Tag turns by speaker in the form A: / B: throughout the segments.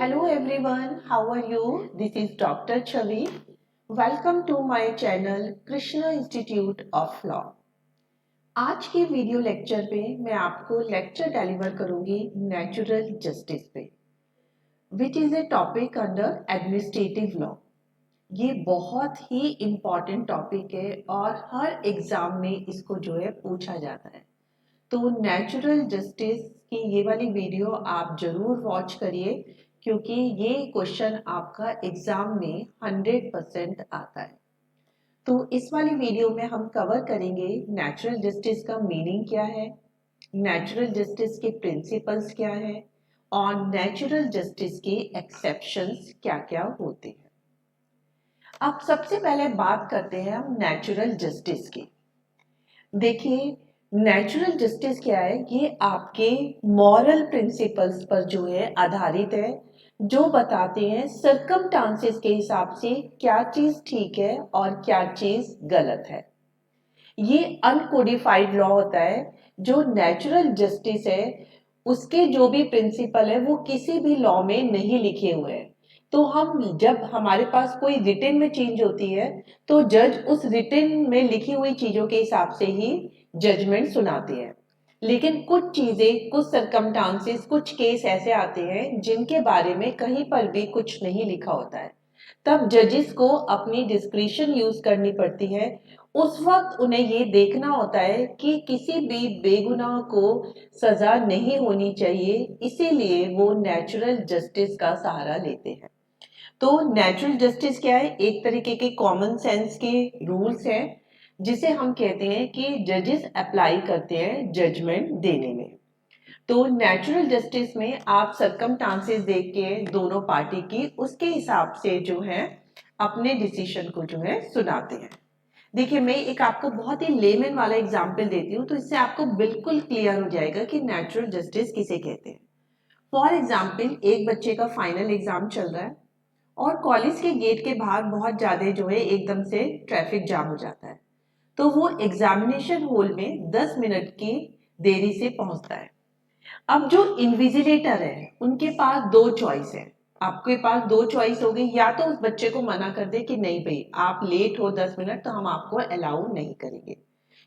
A: Hello everyone, how are you? This is Dr. Chavi. Welcome to my channel Krishna Institute of Law. आज के video lecture में मैं आपको lecture deliver करूंगी natural justice पे, which is a topic under administrative law. ये बहुत ही important topic है और हर एग्जाम में इसको जो है पूछा जाता है। तो नेचुरल जस्टिस की ये वाली वीडियो आप जरूर वॉच करिए, क्योंकि ये क्वेश्चन आपका एग्जाम में 100% आता है। तो इस वाली वीडियो में हम कवर करेंगे नेचुरल जस्टिस का मीनिंग क्या है, नेचुरल जस्टिस के प्रिंसिपल्स क्या है और नेचुरल जस्टिस के एक्सेप्शंस क्या क्या होते हैं। अब सबसे पहले बात करते हैं हम नेचुरल जस्टिस की। देखिए, नेचुरल जस्टिस क्या है? ये आपके मॉरल प्रिंसिपल्स पर जो है आधारित है, जो बताते हैं सर्कमस्टांसेस के हिसाब से क्या चीज ठीक है और क्या चीज गलत है। ये अनकोडिफाइड लॉ होता है। जो नेचुरल जस्टिस है उसके जो भी प्रिंसिपल है वो किसी भी लॉ में नहीं लिखे हुए हैं। तो हम जब हमारे पास कोई रिटन में चेंज होती है तो जज उस रिटन में लिखी हुई चीजों के हिसाब से ही जजमेंट सुनाते हैं। लेकिन कुछ चीजें, कुछ सर्कमस्टांसेस, कुछ केस ऐसे आते हैं जिनके बारे में कहीं पर भी कुछ नहीं लिखा होता है। तब जजेस को अपनी डिस्क्रिशन यूज करनी पड़ती है। उस वक्त उन्हें ये देखना होता है कि किसी भी बेगुनाह को सजा नहीं होनी चाहिए, इसीलिए वो नेचुरल जस्टिस का सहारा लेते हैं। तो नेचुरल जस्टिस क्या है? एक तरीके के कॉमन सेंस के रूल्स हैं जिसे हम कहते हैं कि जजेस अप्लाई करते हैं जजमेंट देने में। तो नेचुरल जस्टिस में आप सर्कमस्टांसेस देख के दोनों पार्टी की उसके हिसाब से जो है अपने डिसीजन को जो है सुनाते हैं। देखिए, मैं एक आपको बहुत ही लेमन वाला एग्जांपल देती हूँ, तो इससे आपको बिल्कुल क्लियर हो जाएगा कि नेचुरल जस्टिस किसे कहते हैं। फॉर एग्जाम्पल, एक बच्चे का फाइनल एग्जाम चल रहा है और कॉलेज के गेट के बाहर बहुत ज्यादा जो है एकदम से ट्रैफिक जाम हो जाता है। तो वो एग्जामिनेशन हॉल में 10 मिनट की देरी से पहुंचता है। अब जो इन्विजिलेटर है उनके पास दो चॉइस है। आपके पास दो चॉइस हो गई, या तो उस बच्चे को मना कर दे कि नहीं भाई आप लेट हो 10 मिनट तो हम आपको अलाउ नहीं करेंगे,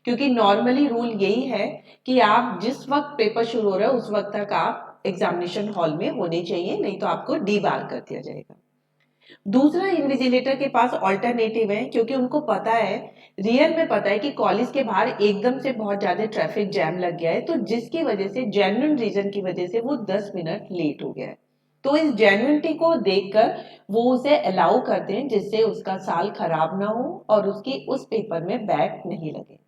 A: क्योंकि नॉर्मली रूल यही है कि आप जिस वक्त पेपर शुरू हो रहा है उस वक्त तक आप एग्जामिनेशन हॉल में होने चाहिए, नहीं तो आपको डी बार कर दिया जाएगा। दूसरा, इन्विजिलेटर के पास ऑल्टरनेटिव है, क्योंकि उनको पता है, रियल में पता है कि कॉलेज के बाहर एकदम से बहुत ज्यादा ट्रैफिक जैम लग गया है, तो जिसकी वजह से, जेन्युइन रीजन की वजह से वो 10 मिनट लेट हो गया है। तो इस जेन्युइनिटी को देखकर वो उसे अलाउ करते हैं, जिससे उसका साल खराब ना हो और उसकी उस पेपर में बैक नहीं लगे।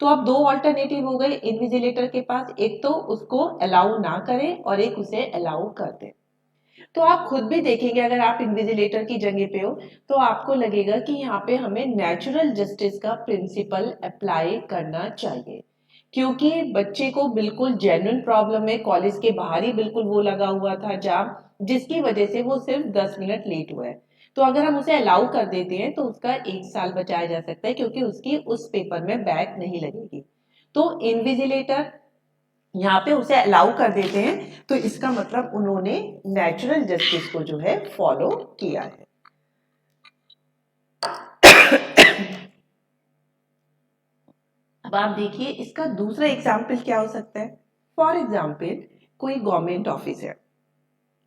A: तो अब दो ऑल्टरनेटिव हो गए इन्विजिलेटर के पास, एक तो उसको अलाउ ना करें और एक उसे अलाउ कर दे। तो आप खुद भी देखेंगे, अगर आप इन्विजिलेटर की जगह पे हो तो आपको लगेगा कि यहाँ पे हमें नेचुरल जस्टिस का प्रिंसिपल अप्लाई करना चाहिए, क्योंकि बच्चे को बिल्कुल जेन्युइन प्रॉब्लम है, कॉलेज के बाहर ही बिल्कुल वो लगा हुआ था जाम, जिसकी वजह से वो सिर्फ 10 मिनट लेट हुआ है। तो अगर हम उसे अलाउ कर देते हैं तो उसका 1 साल बचाया जा सकता है, क्योंकि उसकी उस पेपर में बैक नहीं लगेगी। तो इन्विजिलेटर यहाँ पे उसे अलाउ कर देते हैं, तो इसका मतलब उन्होंने नेचुरल जस्टिस को जो है फॉलो किया है। अब आप देखिए, इसका दूसरा एग्जाम्पल क्या हो सकता है। फॉर एग्जाम्पल, कोई गवर्नमेंट ऑफिस है,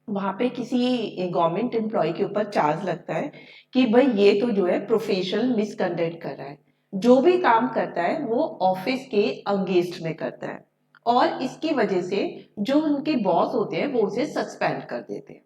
A: वहां पे किसी गवर्नमेंट एम्प्लॉय के ऊपर चार्ज लगता है कि भाई ये तो जो है प्रोफेशनल मिसकंडक्ट कर रहा है, जो भी काम करता है वो ऑफिस के अगेंस्ट में करता है, और इसकी वजह से जो उनके बॉस होते हैं वो उसे सस्पेंड कर देते हैं।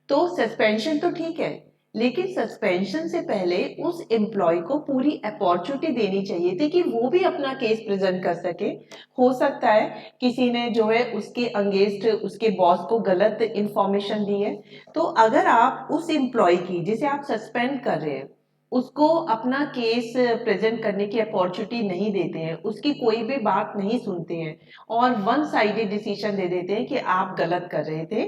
A: तो सस्पेंशन तो ठीक है, लेकिन सस्पेंशन से पहले उस एम्प्लॉय को पूरी अपॉर्चुनिटी देनी चाहिए थी कि वो भी अपना केस प्रेजेंट कर सके। हो सकता है किसी ने जो है उसके अगेंस्ट उसके बॉस को गलत इंफॉर्मेशन दी है, तो अगर आप उस एम्प्लॉय की जिसे आप सस्पेंड कर रहे हैं उसको अपना केस प्रेजेंट करने की अपॉर्चुनिटी नहीं देते हैं, उसकी कोई भी बात नहीं सुनते हैं और वन साइडेड डिसीजन दे देते हैं कि आप गलत कर रहे थे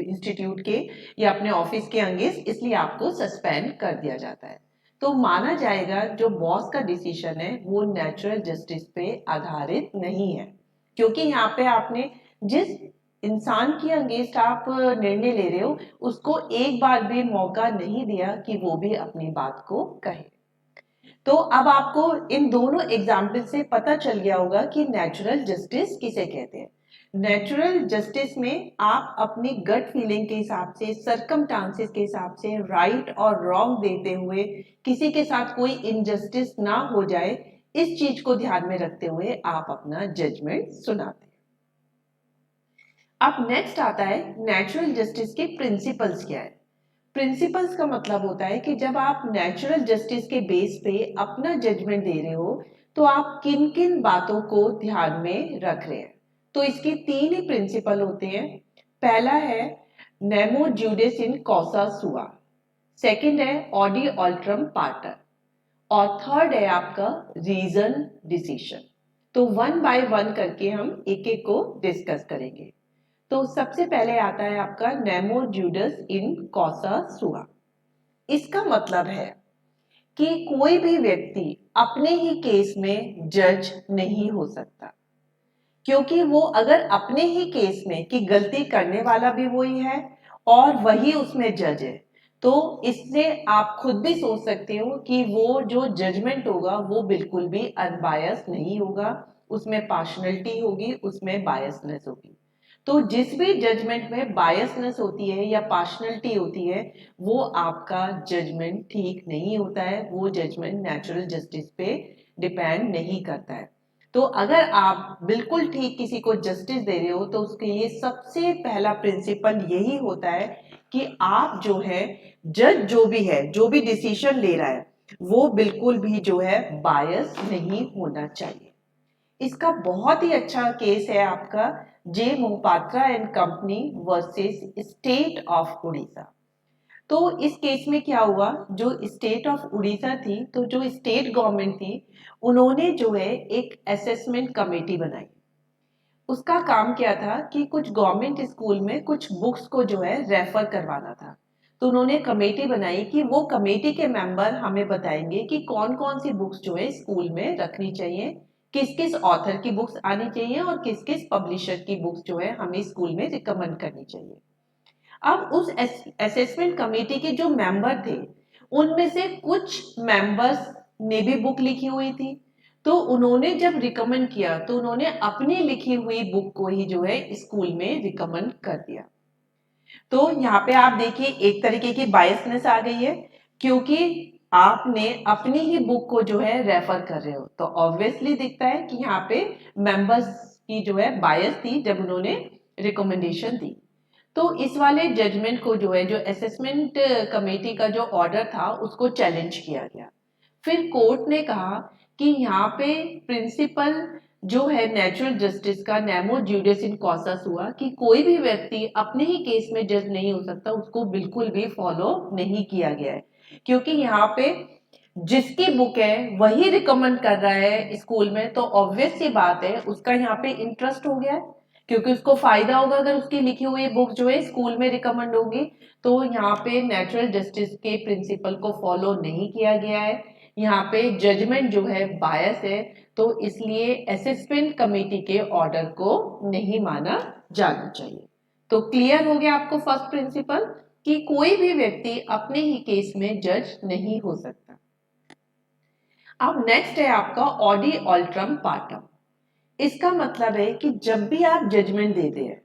A: इंस्टीट्यूट के या अपने ऑफिस के अगेंस्ट, इसलिए आपको सस्पेंड कर दिया जाता है। तो माना जाएगा जो बॉस का डिसीजन है वो नेचुरल जस्टिस पे आधारित नहीं है, क्योंकि यहाँ पे आपने जिस इंसान के अगेंस्ट आप निर्णय ले रहे हो, उसको एक बार भी मौका नहीं दिया कि वो भी अपनी बात को कहे। तो अब आपको इन दोनों एग्जाम्पल से पता चल गया होगा कि नेचुरल जस्टिस किसे कहते हैं। नेचुरल जस्टिस में आप अपनी गट फीलिंग के हिसाब से, सरकमस्टांसेस के हिसाब से राइट और रॉन्ग देते हुए किसी के साथ कोई इनजस्टिस ना हो जाए, इस चीज को ध्यान में रखते हुए आप अपना जजमेंट सुनाते हैं। अब नेक्स्ट आता है नेचुरल जस्टिस के प्रिंसिपल्स क्या है। प्रिंसिपल्स का मतलब होता है कि जब आप नेचुरल जस्टिस के बेस पे अपना जजमेंट दे रहे हो तो आप किन किन बातों को ध्यान में रख रहे हैं। तो इसके तीन ही प्रिंसिपल होते हैं। पहला है नेमो ज्यूडिस इन कॉसा सुआ, सेकंड है ऑडी ऑल्ट्रम पार्टर, और थर्ड है आपका रीजन डिसीजन। तो वन बाय वन करके हम एक एक को डिस्कस करेंगे। तो सबसे पहले आता है आपका नेमो ज्यूडस इन कॉसा सुआ। इसका मतलब है कि कोई भी व्यक्ति अपने ही केस में जज नहीं हो सकता, क्योंकि वो अगर अपने ही केस में कि गलती करने वाला भी वही है और वही उसमें जज है, तो इससे आप खुद भी सोच सकते हो कि वो जो जजमेंट होगा वो बिल्कुल भी अनबायस नहीं होगा, उसमें पार्शनैलिटी होगी, उसमें बायसनेस होगी। तो जिस भी जजमेंट में बायसनेस होती है या पार्शनैलिटी होती है, वो आपका जजमेंट ठीक नहीं होता है, वो जजमेंट नेचुरल जस्टिस पे डिपेंड नहीं करता है। तो अगर आप बिल्कुल ठीक किसी को जस्टिस दे रहे हो तो उसके लिए सबसे पहला प्रिंसिपल यही होता है कि आप जो है, जज जो भी है, जो भी डिसीजन ले रहा है, वो बिल्कुल भी जो है बायस नहीं होना चाहिए। इसका बहुत ही अच्छा केस है आपका J Mohapatra and company versus state of Orissa. तो इस केस में क्या हुआ, जो स्टेट ऑफ उड़ीसा थी, तो जो स्टेट गवर्नमेंट थी, उन्होंने जो है एक असेसमेंट कमेटी बनाई। उसका काम क्या था कि कुछ गवर्नमेंट स्कूल में कुछ बुक्स को जो है रेफर करवाना था। तो उन्होंने कमेटी बनाई कि वो कमेटी के मेंबर हमें बताएंगे कि कौन कौन सी बुक्स जो है स्कूल में रखनी चाहिए, किस किस ऑथर की बुक्स आनी चाहिए और किस किस पब्लिशर की बुक्स जो है हमें स्कूल में रिकमेंड करनी चाहिए। अब उस असेसमेंट कमेटी के जो मेंबर थे, उनमें से कुछ मेंबर्स ने भी बुक लिखी हुई थी, तो उन्होंने जब रिकमेंड किया तो उन्होंने अपनी लिखी हुई बुक को ही जो है स्कूल में रिकमेंड कर दिया। तो यहाँ पे आप देखिए एक तरीके की बायसनेस आ गई है, क्योंकि आपने अपनी ही बुक को जो है रेफर कर रहे हो, तो ऑब्वियसली दिखता है कि यहाँ पे मेंबर्स की जो है बायस थी जब उन्होंने रिकमेंडेशन दी। तो इस वाले जजमेंट को जो है, जो असेसमेंट कमेटी का जो ऑर्डर था, उसको चैलेंज किया गया। फिर कोर्ट ने कहा कि यहाँ पे प्रिंसिपल जो है नेचुरल जस्टिस का नेमो ज्यूडिस इन कॉसस हुआ कि कोई भी व्यक्ति अपने ही केस में जज नहीं हो सकता, उसको बिल्कुल भी फॉलो नहीं किया गया है। क्योंकि यहाँ पे जिसकी बुक है वही रिकमेंड कर रहा है स्कूल में, तो ऑब्वियस सी बात है उसका यहाँ पे इंटरेस्ट हो गया है, क्योंकि उसको फायदा होगा अगर उसकी लिखी हुई बुक जो है स्कूल में रिकमेंड होगी। तो यहाँ पे नेचुरल जस्टिस के प्रिंसिपल को फॉलो नहीं किया गया है, यहाँ पे जजमेंट जो है बायस है, तो इसलिए असेसमेंट कमेटी के ऑर्डर को नहीं माना जाना चाहिए। तो क्लियर हो गया आपको फर्स्ट प्रिंसिपल कि कोई भी व्यक्ति अपने ही केस में जज नहीं हो सकता। अब नेक्स्ट है आपका ऑडी ऑल्ट्रम पार्टम। इसका मतलब है कि जब भी आप जजमेंट देते हैं,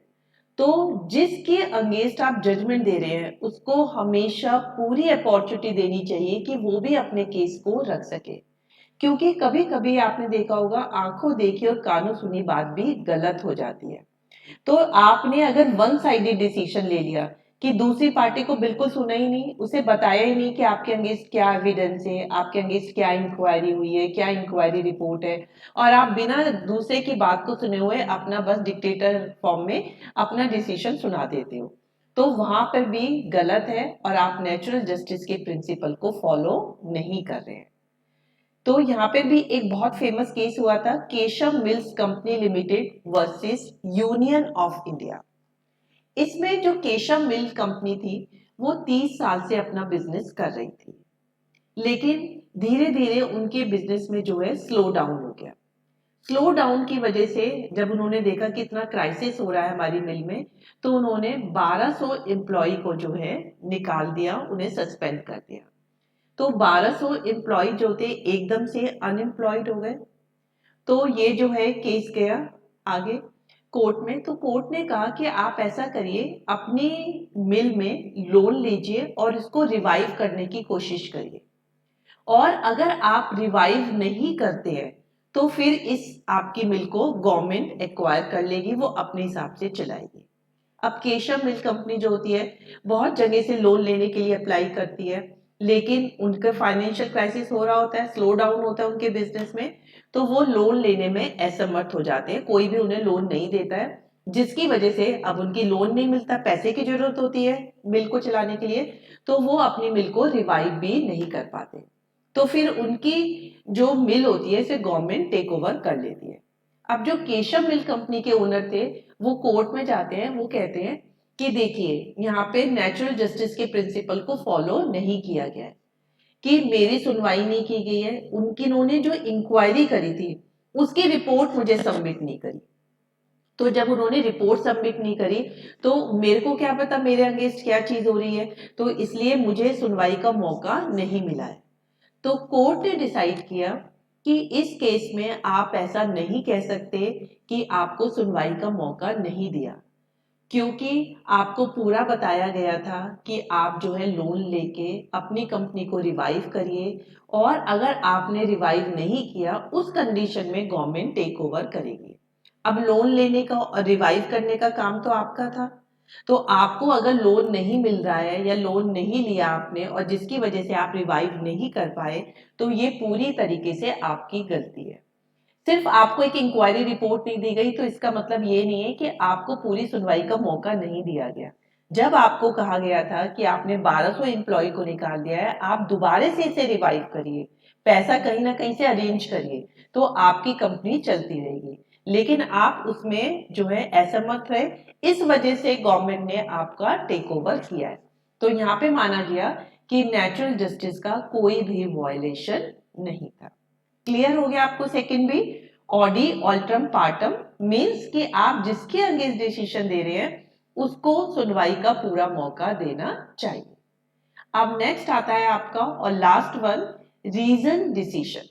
A: तो जिसके अगेंस्ट आप जजमेंट दे रहे हैं उसको हमेशा पूरी अपॉर्चुनिटी देनी चाहिए कि वो भी अपने केस को रख सके। क्योंकि कभी कभी आपने देखा होगा आंखों देखी और कानों सुनी बात भी गलत हो जाती है। तो आपने अगर वन साइडेड डिसीजन ले लिया कि दूसरी पार्टी को बिल्कुल सुना ही नहीं, उसे बताया ही नहीं कि आपके अगेंस्ट क्या एविडेंस है, आपके अगेंस्ट क्या इंक्वायरी हुई है, क्या इंक्वायरी रिपोर्ट है, और आप बिना दूसरे की बात को सुने हुए अपना बस डिक्टेटर फॉर्म में अपना डिसीजन सुना देते हो, तो वहां पर भी गलत है और आप नेचुरल जस्टिस के प्रिंसिपल को फॉलो नहीं कर रहे हैं। तो यहाँ पे भी एक बहुत फेमस केस हुआ था, Keshav mills company limited versus union of India. इसमें जो केशव मिल कंपनी थी, वो 30 साल से अपना बिजनेस कर रही थी, लेकिन धीरे धीरे उनके बिजनेस में जो है स्लो डाउन हो गया। स्लो डाउन की वजह से जब उन्होंने देखा कि इतना क्राइसिस हो रहा है हमारी मिल में, तो उन्होंने 1200 एम्प्लॉय को जो है निकाल दिया, उन्हें सस्पेंड कर दिया। तो 1200 एम्प्लॉय जो थे एकदम से अनएम्प्लॉयड हो गए। तो ये जो है केस गया आगे कोर्ट में। तो कोर्ट ने कहा कि आप ऐसा करिए, अपनी मिल में लोन लीजिए और इसको रिवाइव करने की कोशिश करिए, और अगर आप रिवाइव नहीं करते हैं तो फिर इस आपकी मिल को गवर्नमेंट एक्वायर कर लेगी, वो अपने हिसाब से चलाएगी। अब केशव मिल कंपनी जो होती है बहुत जगह से लोन लेने के लिए अप्लाई करती है, लेकिन उनका फाइनेंशियल क्राइसिस हो रहा होता है, स्लो डाउन होता है उनके बिजनेस में, तो वो लोन लेने में असमर्थ हो जाते हैं, कोई भी उन्हें लोन नहीं देता है, जिसकी वजह से अब उनकी लोन नहीं मिलता, पैसे की जरूरत होती है मिल को चलाने के लिए, तो वो अपनी मिल को रिवाइव भी नहीं कर पाते। तो फिर उनकी जो मिल होती है इसे गवर्नमेंट टेक ओवर कर लेती है। अब जो केशव मिल कंपनी के ओनर थे वो कोर्ट में जाते हैं, वो कहते हैं कि देखिए यहाँ पे नेचुरल जस्टिस के प्रिंसिपल को फॉलो नहीं किया गया है, कि मेरी सुनवाई नहीं की गई है, उनकी उन्होंने जो इंक्वायरी करी थी उसकी रिपोर्ट मुझे सबमिट नहीं करी। तो जब उन्होंने रिपोर्ट सबमिट नहीं करी तो मेरे को क्या पता मेरे अगेंस्ट क्या चीज हो रही है, तो इसलिए मुझे सुनवाई का मौका नहीं मिला है। तो कोर्ट ने डिसाइड किया कि इस केस में आप ऐसा नहीं कह सकते कि आपको सुनवाई का मौका नहीं दिया, क्योंकि आपको पूरा बताया गया था कि आप जो है लोन लेके अपनी कंपनी को रिवाइव करिए, और अगर आपने रिवाइव नहीं किया उस कंडीशन में गवर्नमेंट टेक ओवर करेगी। अब लोन लेने का और रिवाइव करने का काम तो आपका था, तो आपको अगर लोन नहीं मिल रहा है या लोन नहीं लिया आपने और जिसकी वजह से आप रिवाइव नहीं कर पाए, तो ये पूरी तरीके से आपकी गलती है। सिर्फ आपको एक इंक्वायरी रिपोर्ट नहीं दी गई तो इसका मतलब ये नहीं है कि आपको पूरी सुनवाई का मौका नहीं दिया गया। जब आपको कहा गया था कि आपने 1200 एम्प्लॉय को निकाल दिया है, आप दोबारा से इसे रिवाइव करिए, पैसा कहीं ना कहीं से अरेंज करिए, तो आपकी कंपनी चलती रहेगी, लेकिन आप उसमें जो है असमर्थ रहे, इस वजह से गवर्नमेंट ने आपका टेक ओवर किया है। तो यहाँ पे माना गया कि नेचुरल जस्टिस का कोई भी वायलेशन नहीं था। क्लियर हो गया आपको सेकंड भी? ऑडी ऑल्ट्रम पार्टम मीन्स कि आप जिसके अगेंस्ट डिसीजन दे रहे हैं उसको सुनवाई का पूरा मौका देना चाहिए। अब नेक्स्ट आता है आपका और लास्ट वन, रीजन डिसीजन।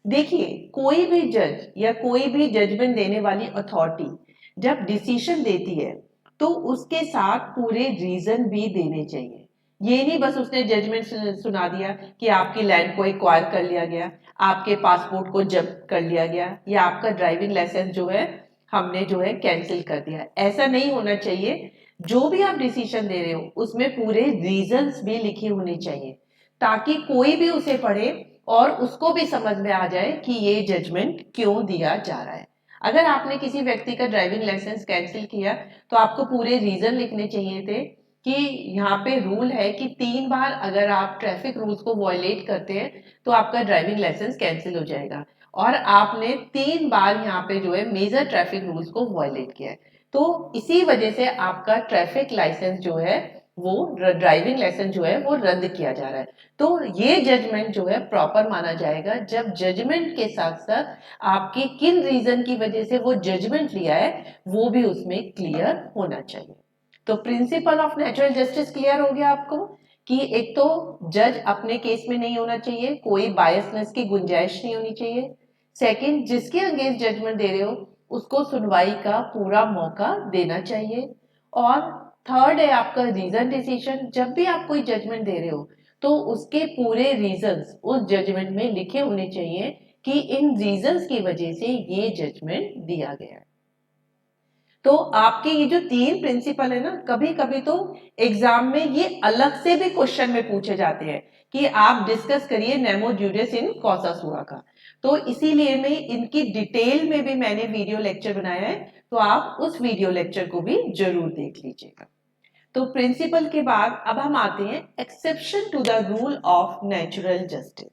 A: देखिए, कोई भी जज या कोई भी जजमेंट देने वाली अथॉरिटी जब डिसीजन देती है तो उसके साथ पूरे रीजन भी देने चाहिए। ये नहीं बस उसने जजमेंट सुना दिया कि आपकी लैंड को एक्वायर कर लिया गया, आपके पासपोर्ट को जब्त कर लिया गया, या आपका ड्राइविंग लाइसेंस जो है हमने जो है कैंसिल कर दिया। ऐसा नहीं होना चाहिए। जो भी आप डिसीजन दे रहे हो उसमें पूरे रीजंस भी लिखे होने चाहिए, ताकि कोई भी उसे पढ़े और उसको भी समझ में आ जाए कि ये जजमेंट क्यों दिया जा रहा है। अगर आपने किसी व्यक्ति का ड्राइविंग लाइसेंस कैंसिल किया तो आपको पूरे रीजन लिखने चाहिए थे कि यहाँ पे रूल है कि 3 बार अगर आप ट्रैफिक रूल्स को वॉयलेट करते हैं तो आपका ड्राइविंग लाइसेंस कैंसिल हो जाएगा, और आपने 3 बार यहाँ पे जो है मेजर ट्रैफिक रूल्स को वॉयलेट किया है, तो इसी वजह से आपका ट्रैफिक लाइसेंस जो है वो ड्राइविंग लाइसेंस जो है वो रद्द किया जा रहा है। तो ये जजमेंट जो है प्रॉपर माना जाएगा जब जजमेंट के साथ साथ आपके किन रीजन की वजह से वो जजमेंट लिया है वो भी उसमें क्लियर होना चाहिए। तो principle of natural justice clear हो गया आपको कि एक तो जज अपने केस में नहीं होना चाहिए, कोई बायसनेस की गुंजाइश नहीं होनी चाहिए। सेकंड, जिसके अगेंस्ट जजमेंट दे रहे हो उसको सुनवाई का पूरा मौका देना चाहिए। और थर्ड है आपका रीजन डिसीजन। जब भी आप कोई जजमेंट दे रहे हो तो उसके पूरे रीजंस उस जजमेंट में लिखे होने चाहिए कि इन रीजंस की वजह से ये जजमेंट दिया गया है। तो आपके ये जो 3 प्रिंसिपल है ना, कभी कभी तो एग्जाम में ये अलग से भी क्वेश्चन में पूछे जाते हैं कि आप डिस्कस करिए नेमो ज्यूडिस इन कॉसा सुआ का। तो इसीलिए मैं इनकी डिटेल में भी मैंने वीडियो लेक्चर बनाया है, तो आप उस वीडियो लेक्चर को भी जरूर देख लीजिएगा। तो प्रिंसिपल के बाद अब हम आते हैं exception to the rule of natural justice.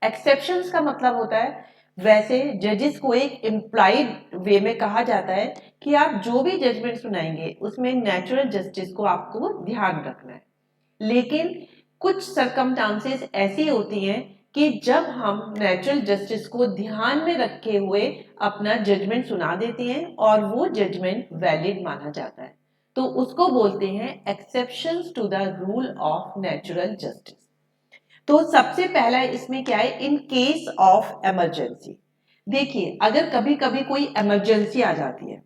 A: Exceptions का मतलब होता है, वैसे जजेस को एक इम्प्लाइड वे में कहा जाता है कि आप जो भी जजमेंट सुनाएंगे उसमें नेचुरल जस्टिस को आपको ध्यान रखना है, लेकिन कुछ सरकमस्टांसेस ऐसी होती हैं कि जब हम नेचुरल जस्टिस को ध्यान में रखे हुए अपना जजमेंट सुना देते हैं और वो जजमेंट वैलिड माना जाता है, तो उसको बोलते हैं exceptions to the rule of natural justice. तो सबसे पहला इसमें क्या है, इन केस ऑफ इमरजेंसी। देखिए, अगर कभी कभी कोई इमरजेंसी आ जाती है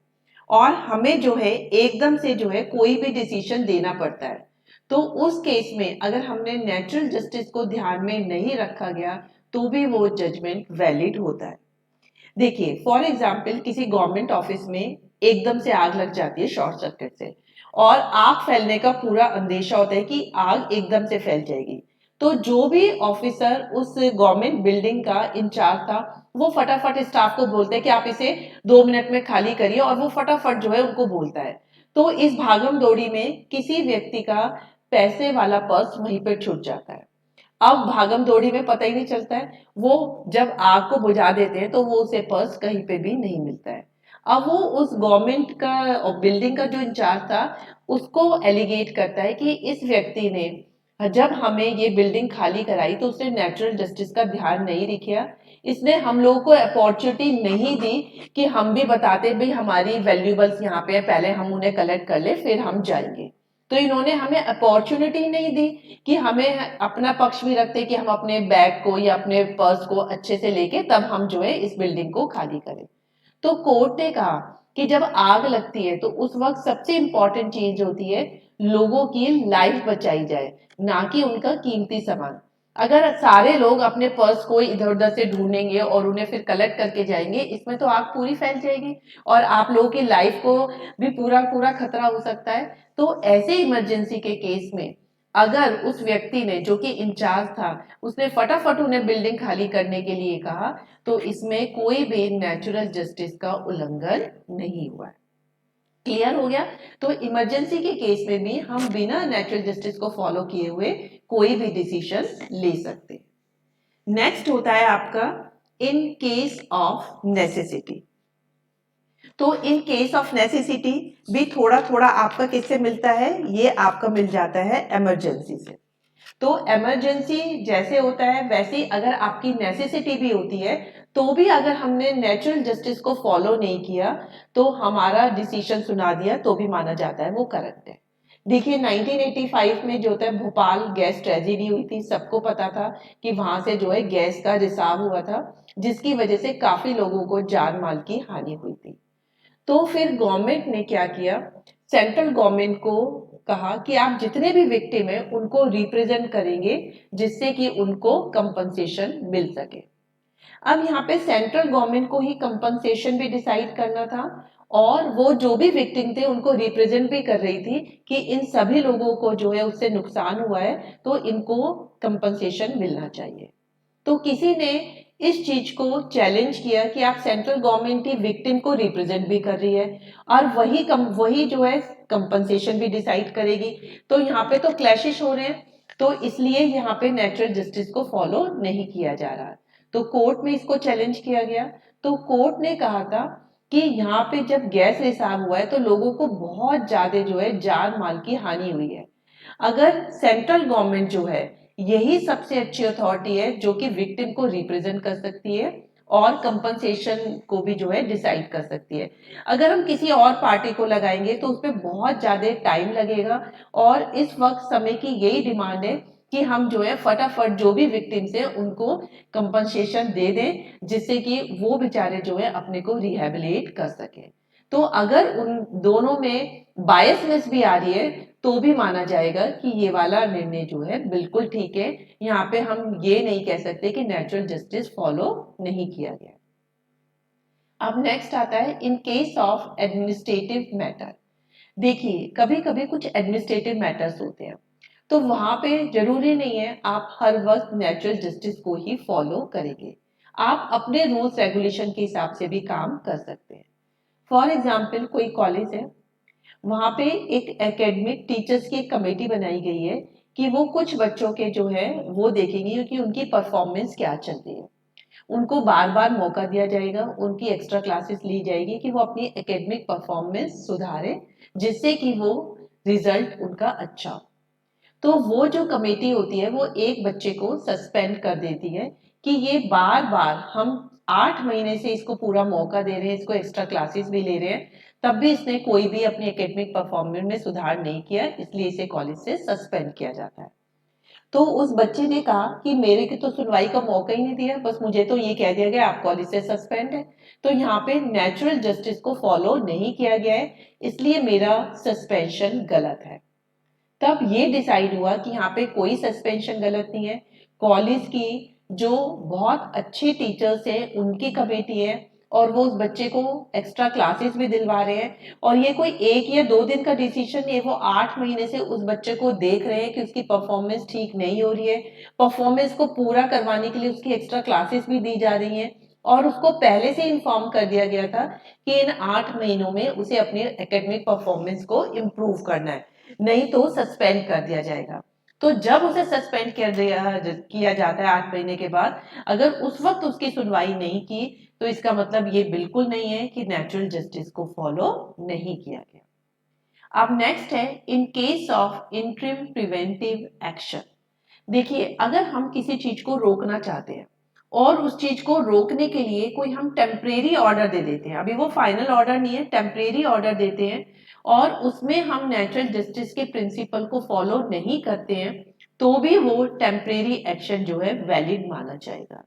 A: और हमें जो है एकदम से जो है कोई भी डिसीजन देना पड़ता है, तो उस केस में अगर हमने नेचुरल जस्टिस को ध्यान में नहीं रखा गया तो भी वो जजमेंट वैलिड होता है। देखिए, फॉर एग्जाम्पल किसी गवर्नमेंट ऑफिस में एकदम से आग लग जाती है शॉर्ट सर्किट से, और आग फैलने का पूरा अंदेशा होता है कि आग एकदम से फैल जाएगी। तो जो भी ऑफिसर उस गवर्नमेंट बिल्डिंग का इंचार्ज था, वो फटाफट स्टाफ को बोलते हैं कि आप इसे 2 मिनट में खाली करिए, और वो फटाफट जो है उनको बोलता है। तो इस भागम दौड़ी में किसी व्यक्ति का पैसे वाला पर्स वहीं पर छूट जाता है। अब भागम दौड़ी में पता ही नहीं चलता है, वो जब आग को बुझा देते हैं तो वो उसे पर्स कहीं पे भी नहीं मिलता है। अब वो उस गवर्नमेंट का बिल्डिंग का जो इंचार्ज था उसको एलिगेट करता है कि इस व्यक्ति ने जब हमें ये बिल्डिंग खाली कराई तो उसने नेचुरल जस्टिस का ध्यान नहीं रखा, इसने हम लोगों को अपॉर्चुनिटी नहीं दी कि हम भी बताते भाई हमारी वैल्यूबल्स यहाँ पे है, पहले हम उन्हें कलेक्ट कर ले फिर हम जाएंगे। तो इन्होंने हमें अपॉर्चुनिटी नहीं दी कि हमें अपना पक्ष भी रखते कि हम अपने बैग को या अपने पर्स को अच्छे से लेके तब हम जो है इस बिल्डिंग को खाली करें। तो कोर्ट ने कहा कि जब आग लगती है तो उस वक्त सबसे इंपॉर्टेंट चीज होती है लोगों की लाइफ बचाई जाए, ना कि उनका कीमती सामान। अगर सारे लोग अपने पर्स को इधर उधर से ढूंढेंगे और उन्हें फिर कलेक्ट करके जाएंगे, इसमें तो आग पूरी फैल जाएगी और आप लोगों की लाइफ को भी पूरा पूरा खतरा हो सकता है। तो ऐसे इमरजेंसी के केस में अगर उस व्यक्ति ने जो कि इंचार्ज था उसने फटाफट उन्हें बिल्डिंग खाली करने के लिए कहा, तो इसमें कोई भी नेचुरल जस्टिस का उल्लंघन नहीं हुआ है। क्लियर हो गया? तो इमरजेंसी के केस में भी हम बिना नेचुरल जस्टिस को फॉलो किए हुए कोई भी डिसीजन ले सकते। नेक्स्ट होता है आपका इन केस ऑफ नेसेसिटी। तो इन केस ऑफ नेसेसिटी भी थोड़ा थोड़ा आपका किससे मिलता है, ये आपका मिल जाता है इमरजेंसी से। तो इमरजेंसी जैसे होता है वैसे ही अगर आपकी नेसेसिटी भी होती है तो भी अगर हमने नेचुरल जस्टिस को फॉलो नहीं किया तो हमारा डिसीजन सुना दिया तो भी माना जाता है वो करेक्ट है। देखिए 1985 में जो होता है भोपाल गैस ट्रेजेडी हुई थी, सबको पता था कि वहां से जो है गैस का रिसाव हुआ था जिसकी वजह से काफी लोगों को जान माल की हानि हुई थी। तो फिर गवर्नमेंट ने क्या किया, सेंट्रल गवर्नमेंट को कहा कि आप जितने भी विक्टिम हैं उनको रिप्रेजेंट करेंगे जिससे कि उनको कंपनसेशन मिल सके। अब यहाँ पे सेंट्रल गवर्नमेंट को ही कंपनसेशन भी डिसाइड करना था और वो जो भी विक्टिम थे उनको रिप्रेजेंट भी कर रही थी कि इन सभी लोगों को जो है उससे नुकसान हुआ है तो इनको कंपनसेशन मिलना चाहिए। तो किसी ने इस चीज को चैलेंज किया कि आप सेंट्रल गवर्नमेंट ही विक्टिम को रिप्रेजेंट भी कर रही है और वही जो है कंपनसेशन भी डिसाइड करेगी, तो यहाँ पे तो क्लैशेस हो रहे हैं। तो इसलिए यहाँ पे नेचुरल जस्टिस को फॉलो नहीं किया जा रहा। तो कोर्ट में इसको चैलेंज किया गया। तो कोर्ट ने कहा था कि यहाँ पे जब गैस रिसाव हुआ है तो लोगों को बहुत ज्यादा जो है जान माल की हानि हुई है। अगर सेंट्रल गवर्नमेंट जो है यही सबसे अच्छी अथॉरिटी है जो कि विक्टिम को रिप्रेजेंट कर सकती है और कंपनसेशन को भी जो है डिसाइड कर सकती है। अगर हम किसी और पार्टी को लगाएंगे तो उसमें बहुत ज्यादा टाइम लगेगा और इस वक्त समय की यही डिमांड है कि हम जो है फटाफट जो भी विक्टिम्स है उनको कंपनसेशन दे दें जिससे कि वो बेचारे जो है अपने को रिहेबिलिटेट कर सके। तो अगर उन दोनों में बायसनेस भी आ रही है तो भी माना जाएगा कि ये वाला निर्णय जो है बिल्कुल ठीक है। यहाँ पे हम ये नहीं कह सकते कि नेचुरल जस्टिस फॉलो नहीं किया गया। अब नेक्स्ट आता है in case of administrative matter. देखिए कभी कभी कुछ एडमिनिस्ट्रेटिव मैटर्स होते हैं तो वहां पे जरूरी नहीं है आप हर वक्त नेचुरल जस्टिस को ही फॉलो करेंगे, आप अपने रूल्स रेगुलेशन के हिसाब से भी काम कर सकते हैं। फॉर एग्जाम्पल कोई कॉलेज है, वहां पे एक एकेडमिक टीचर्स की एक कमेटी बनाई गई है कि वो कुछ बच्चों के जो है वो देखेंगे कि उनकी परफॉर्मेंस क्या चल रही है। उनको बार बार मौका दिया जाएगा, उनकी एक्स्ट्रा क्लासेस ली जाएगी कि वो अपनी एकेडमिक परफॉर्मेंस सुधारे जिससे कि वो रिजल्ट उनका अच्छा हो। तो वो जो कमेटी होती है वो एक बच्चे को सस्पेंड कर देती है कि ये बार बार हम 8 महीने से इसको पूरा मौका दे रहे हैं, इसको एक्स्ट्रा क्लासेस भी ले रहे हैं, तब भी इसने कोई भी अपनी एकेडमिक परफॉर्मेंस में सुधार नहीं किया, इसलिए इसे कॉलेज से सस्पेंड किया जाता है। तो उस बच्चे ने कहा कि मेरे की तो सुनवाई का मौका ही नहीं दिया, बस मुझे तो ये कह दिया गया आप कॉलेज से सस्पेंड है। तो यहाँ पे नेचुरल जस्टिस को फॉलो नहीं किया गया है, इसलिए मेरा सस्पेंशन गलत है। तब ये डिसाइड हुआ कि यहाँ पे कोई सस्पेंशन गलत नहीं है, कॉलेज की जो बहुत अच्छे टीचर्स हैं उनकी कमेटी है और वो उस बच्चे को एक्स्ट्रा क्लासेस भी दिलवा रहे हैं, और ये कोई 1 या 2 दिन का डिसीजन नहीं है, वो 8 महीने से उस बच्चे को देख रहे हैं कि उसकी परफॉर्मेंस ठीक नहीं हो रही है, परफॉर्मेंस को पूरा करवाने के लिए उसकी एक्स्ट्रा क्लासेस भी दी जा रही हैं, और उसको पहले से इन्फॉर्म कर दिया गया था कि इन 8 महीनों में उसे अपनी एकेडमिक परफॉर्मेंस को इम्प्रूव करना है, नहीं तो सस्पेंड कर दिया जाएगा। तो जब उसे सस्पेंड किया जाता है 8 महीने के बाद, अगर उस वक्त उसकी सुनवाई नहीं की तो इसका मतलब ये बिल्कुल नहीं है कि नेचुरल जस्टिस को फॉलो नहीं किया गया। अब नेक्स्ट है in case of interim preventive action. देखिए, अगर हम किसी चीज को रोकना चाहते हैं और उस चीज को रोकने के लिए कोई हम टेम्परेरी ऑर्डर दे देते हैं, अभी वो फाइनल ऑर्डर नहीं है, टेम्परेरी ऑर्डर देते हैं, और उसमें हम नेचुरल जस्टिस के प्रिंसिपल को फॉलो नहीं करते हैं, तो भी वो टेम्परेरी एक्शन जो है वैलिड माना जाएगा।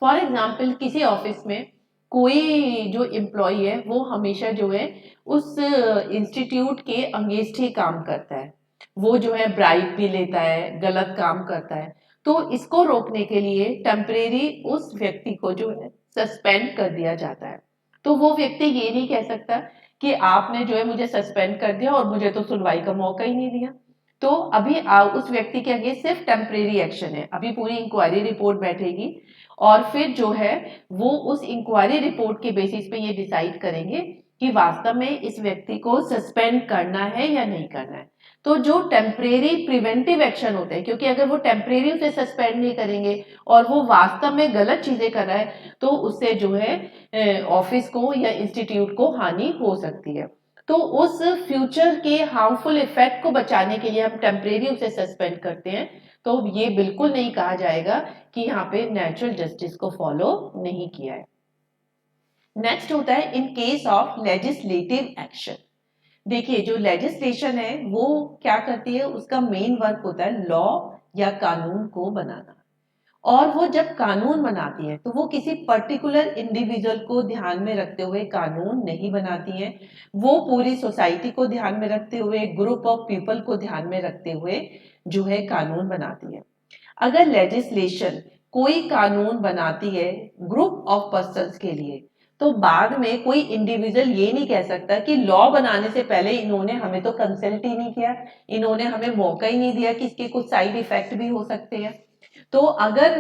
A: फॉर एग्जाम्पल, किसी ऑफिस में कोई जो एम्प्लॉय है वो हमेशा जो है उस इंस्टीट्यूट के अगेंस्ट ही काम करता है, वो जो है ब्राइब भी लेता है, गलत काम करता है, तो इसको रोकने के लिए टेम्परेरी उस व्यक्ति को जो है सस्पेंड कर दिया जाता है। तो वो व्यक्ति ये नहीं कह सकता कि आपने जो है मुझे सस्पेंड कर दिया और मुझे तो सुनवाई का मौका ही नहीं दिया। तो अभी उस व्यक्ति के आगे सिर्फ टेम्परेरी एक्शन है, अभी पूरी इंक्वायरी रिपोर्ट बैठेगी और फिर जो है वो उस इंक्वायरी रिपोर्ट के बेसिस पे ये डिसाइड करेंगे कि वास्तव में इस व्यक्ति को सस्पेंड करना है या नहीं करना है। तो जो टेम्परेरी प्रिवेंटिव एक्शन होते हैं, क्योंकि अगर वो टेम्परेरी उसे सस्पेंड नहीं करेंगे और वो वास्तव में गलत चीजें कर रहा है तो उससे जो है ऑफिस को या इंस्टीट्यूट को हानि हो सकती है। तो उस फ्यूचर के हार्मफुल इफेक्ट को बचाने के लिए हम टेम्परेरी उसे सस्पेंड करते हैं, तो ये बिल्कुल नहीं कहा जाएगा कि यहाँ पे नेचुरल जस्टिस को फॉलो नहीं किया है। नेक्स्ट होता है in case of legislative action. देखिए, जो लेजिस्लेशन है वो क्या करती है, उसका मेन वर्क होता है लॉ या कानून को बनाना, और वो जब कानून बनाती है तो वो किसी पर्टिकुलर इंडिविजुअल को ध्यान में रखते हुए कानून नहीं बनाती है, वो पूरी सोसाइटी को ध्यान में रखते हुए, ग्रुप ऑफ पीपल को ध्यान में रखते हुए जो है कानून बनाती है। अगर लेजिस्लेशन कोई कानून बनाती है ग्रुप ऑफ पर्संस के लिए, तो बाद में कोई इंडिविजुअल ये नहीं कह सकता कि लॉ बनाने से पहले इन्होंने हमें तो कंसल्ट ही नहीं किया, इन्होंने हमें मौका ही नहीं दिया कि इसके कुछ साइड इफेक्ट भी हो सकते हैं। तो अगर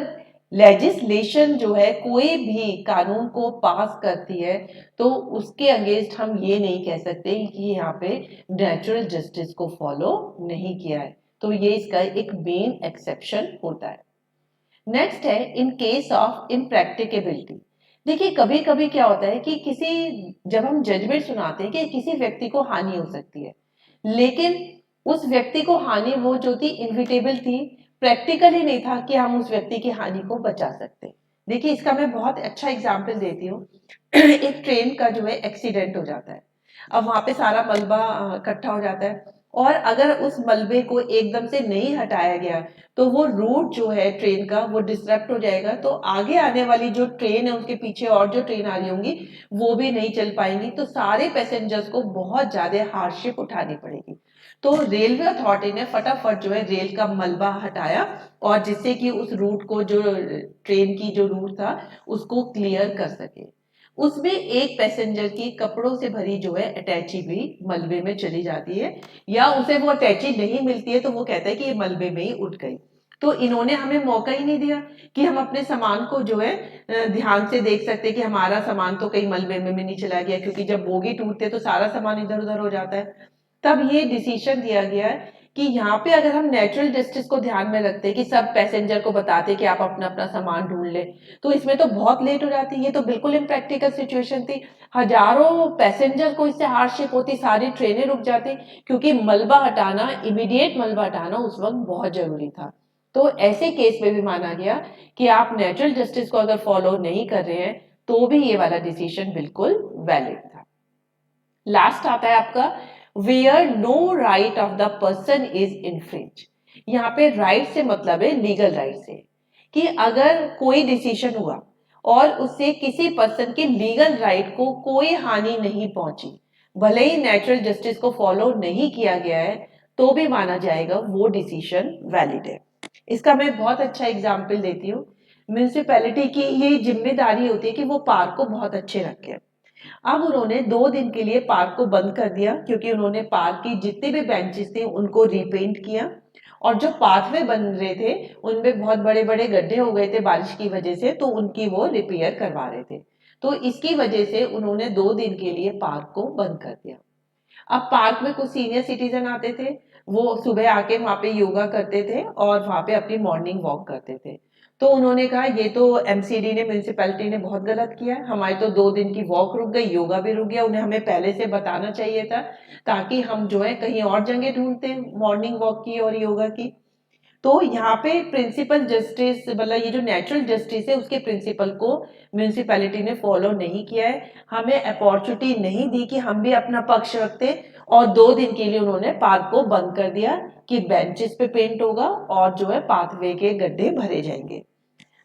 A: लेजिस्लेशन जो है कोई भी कानून को पास करती है तो उसके अगेंस्ट हम ये नहीं कह सकते कि यहाँ पे नेचुरल जस्टिस को फॉलो नहीं किया है, तो ये इसका एक मेन एक्सेप्शन होता है। नेक्स्ट है इन केस ऑफ इम्प्रैक्टिकेबिलिटी। देखिए, कभी कभी क्या होता है कि जब हम जजमेंट सुनाते हैं कि किसी व्यक्ति को हानि हो सकती है, लेकिन उस व्यक्ति को हानि वो जो थी इनविटेबल थी, प्रैक्टिकली नहीं था कि हम उस व्यक्ति की हानि को बचा सकते। देखिए, इसका मैं बहुत अच्छा एग्जाम्पल देती हूँ। एक ट्रेन का जो है एक्सीडेंट हो जाता है, अब वहां पे सारा मलबा इकट्ठा हो जाता है, और अगर उस मलबे को एकदम से नहीं हटाया गया तो वो रूट जो है ट्रेन का वो डिस्टरप्ट हो जाएगा, तो आगे आने वाली जो ट्रेन है उसके पीछे और जो ट्रेन आ रही होंगी वो भी नहीं चल पाएंगी, तो सारे पैसेंजर्स को बहुत ज्यादा हार्डशिप उठानी पड़ेगी। तो रेलवे अथॉरिटी ने फटाफट जो है रेल का मलबा हटाया, और जिससे कि उस रूट को, जो ट्रेन की जो रूट था उसको क्लियर कर सके। उसमें एक पैसेंजर की कपड़ों से भरी जो है अटैची भी मलबे में चली जाती है, या उसे वो अटैची नहीं मिलती है तो वो कहता है कि ये मलबे में ही उठ गई। तो इन्होंने हमें मौका ही नहीं दिया कि हम अपने सामान को जो है ध्यान से देख सकते कि हमारा सामान तो कहीं मलबे में भी नहीं चला गया, क्योंकि जब बोगी टूटते तो सारा सामान इधर उधर हो जाता है। तब ये डिसीजन दिया गया कि यहाँ पे अगर हम नेचुरल जस्टिस को ध्यान में रखते हैं कि सब पैसेंजर को बताते कि आप अपना अपना सामान ढूंढ ले, तो इसमें तो बहुत लेट हो जाती। ये तो बिल्कुल इम्प्रैक्टिकल सिचुएशन थी। हजारों पैसेंजर को इससे हार्डशिप होती, सारी ट्रेनें रुक जाती, क्योंकि मलबा हटाना, इमीडिएट मलबा हटाना उस वक्त बहुत जरूरी था। तो ऐसे केस में भी माना गया कि आप नेचुरल जस्टिस को अगर फॉलो नहीं कर रहे हैं तो भी ये वाला डिसीजन बिल्कुल वैलिड था। लास्ट आता है आपका where no right of the person is infringe. यहाँ पे राइट से मतलब है लीगल राइट से, कि अगर कोई डिसीजन हुआ और उससे किसी पर्सन के लीगल राइट को कोई हानि नहीं पहुंची, भले ही नेचुरल जस्टिस को फॉलो नहीं किया गया है, तो भी माना जाएगा वो डिसीजन वैलिड है। इसका मैं बहुत अच्छा एग्जाम्पल देती हूँ। म्यूनिसिपैलिटी की ये जिम्मेदारी होती है कि वो पार्क को बहुत अच्छे रखें। अब उन्होंने 2 दिन के लिए पार्क को बंद कर दिया, क्योंकि उन्होंने पार्क की जितने भी बेंचेस थे उनको रीपेंट किया, और जो पाथवे बन रहे थे उनमें बहुत बड़े बड़े गड्ढे हो गए थे बारिश की वजह से, तो उनकी वो रिपेयर करवा रहे थे। तो इसकी वजह से उन्होंने 2 दिन के लिए पार्क को बंद कर दिया। अब पार्क में कुछ सीनियर सिटीजन आते थे, वो सुबह आके वहां पे योगा करते थे और वहां पे अपनी मॉर्निंग वॉक करते थे। तो उन्होंने कहा ये तो एमसीडी ने, म्यूनिसिपैलिटी ने बहुत गलत किया है, हमारी तो 2 दिन की वॉक रुक गई, योगा भी रुक गया, उन्हें हमें पहले से बताना चाहिए था, ताकि हम जो है कहीं और जगह ढूंढते मॉर्निंग वॉक की और योगा की। तो यहाँ पे प्रिंसिपल जस्टिस, मतलब ये जो नेचुरल जस्टिस है उसके प्रिंसिपल को म्यूनिसिपैलिटी ने फॉलो नहीं किया है, हमें अपॉर्चुनिटी नहीं दी कि हम भी अपना पक्ष रखते, और 2 दिन के लिए उन्होंने पार्क को बंद कर दिया कि बेंचेस पे पेंट होगा और जो है पाथवे के गड्ढे भरे जाएंगे।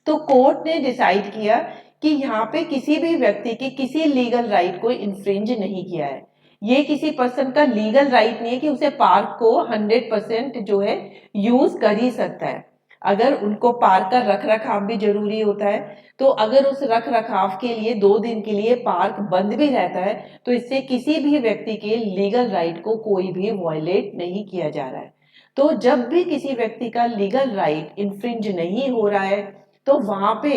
A: तो कोर्ट ने डिसाइड किया कि यहाँ पे किसी भी व्यक्ति के किसी लीगल राइट को इन्फ्रिंज नहीं किया है। ये किसी पर्सन का लीगल राइट नहीं है कि उसे पार्क को 100% जो है यूज कर ही सकता है। अगर उनको पार्क का रख रखाव भी जरूरी होता है, तो अगर उस रख रखाव के लिए 2 दिन के लिए पार्क बंद भी रहता है, तो इससे किसी भी व्यक्ति के लीगल राइट को कोई भी वायलेट नहीं किया जा रहा है। तो जब भी किसी व्यक्ति का लीगल राइट इन्फ्रिंज नहीं हो रहा है, तो वहां पे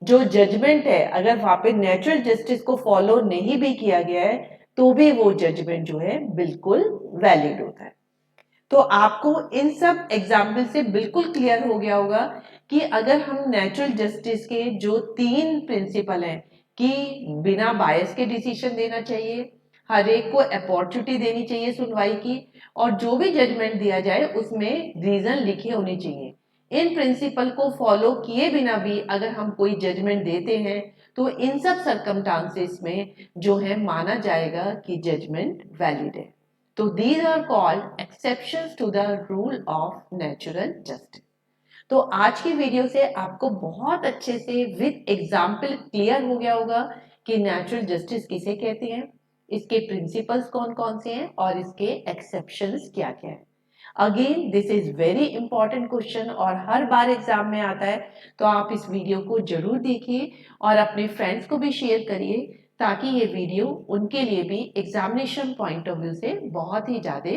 A: जो जजमेंट है, अगर वहां पे नेचुरल जस्टिस को फॉलो नहीं भी किया गया है, तो भी वो जजमेंट जो है बिल्कुल वैलिड होता है। तो आपको इन सब एग्जाम्पल से बिल्कुल क्लियर हो गया होगा कि अगर हम नेचुरल जस्टिस के जो 3 प्रिंसिपल हैं कि बिना बायस के डिसीजन देना चाहिए, हर एक को अपॉर्चुनिटी देनी चाहिए सुनवाई की, और जो भी जजमेंट दिया जाए उसमें रीजन लिखे होने चाहिए, इन प्रिंसिपल को फॉलो किए बिना भी अगर हम कोई जजमेंट देते हैं, तो इन सब सर्कमस्टांसेस में जो है माना जाएगा कि जजमेंट वैलिड है। तो these are called exceptions to the rule of natural justice। तो आज की वीडियो से आपको बहुत अच्छे से विद एग्जाम्पल क्लियर हो गया होगा कि नेचुरल जस्टिस किसे कहते हैं, इसके प्रिंसिपल्स कौन कौन से हैं और इसके एक्सेप्शंस क्या क्या है। Again this is very important question और हर बार एग्जाम में आता है, तो आप इस वीडियो को जरूर देखिए और अपने फ्रेंड्स को भी शेयर करिए, ताकि ये वीडियो उनके लिए भी एग्जामिनेशन पॉइंट ऑफ व्यू से बहुत ही ज़्यादा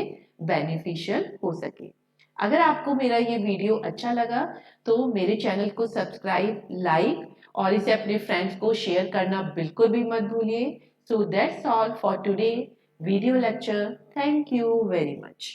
A: बेनिफिशियल हो सके। अगर आपको मेरा ये वीडियो अच्छा लगा तो मेरे चैनल को सब्सक्राइब, लाइक और इसे अपने फ्रेंड्स को शेयर करना बिल्कुल भी मत भूलिए। So that's all for today video lecture. Thank you very much.